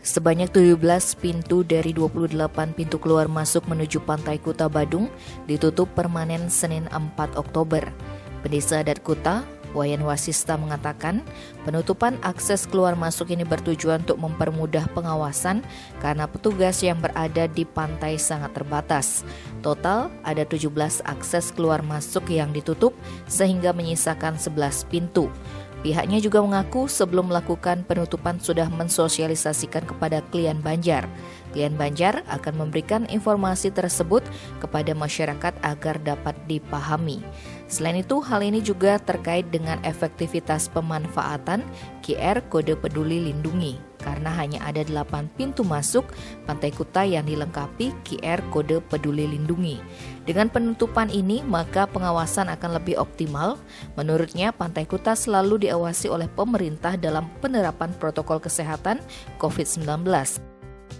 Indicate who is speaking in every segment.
Speaker 1: Sebanyak 17 pintu dari 28 pintu keluar masuk menuju Pantai Kuta Badung ditutup permanen Senin 4 Oktober. Pendesa adat Kuta, Wayan Wasista mengatakan, penutupan akses keluar masuk ini bertujuan untuk mempermudah pengawasan karena petugas yang berada di pantai sangat terbatas. Total ada 17 akses keluar masuk yang ditutup sehingga menyisakan 11 pintu. Pihaknya juga mengaku sebelum melakukan penutupan sudah mensosialisasikan kepada klien Banjar. Klien Banjar akan memberikan informasi tersebut kepada masyarakat agar dapat dipahami. Selain itu, hal ini juga terkait dengan efektivitas pemanfaatan QR Kode Peduli Lindungi, karena hanya ada 8 pintu masuk Pantai Kuta yang dilengkapi QR Kode Peduli Lindungi. Dengan penutupan ini, maka pengawasan akan lebih optimal. Menurutnya, Pantai Kuta selalu diawasi oleh pemerintah dalam penerapan protokol kesehatan COVID-19.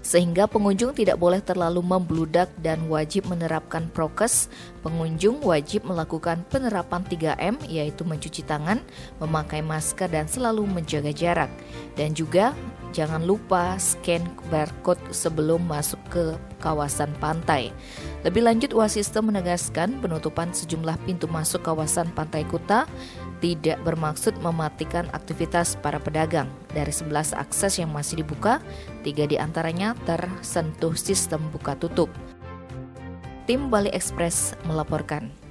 Speaker 1: Sehingga pengunjung tidak boleh terlalu membludak dan wajib menerapkan prokes. Pengunjung wajib melakukan penerapan 3M, yaitu mencuci tangan, memakai masker, dan selalu menjaga jarak. Dan juga jangan lupa scan barcode sebelum masuk ke kawasan pantai. Lebih lanjut, Wasista menegaskan penutupan sejumlah pintu masuk kawasan Pantai Kuta tidak bermaksud mematikan aktivitas para pedagang. Dari 11 akses yang masih dibuka, 3 diantaranya tersentuh sistem buka tutup. Tim Bali Express melaporkan.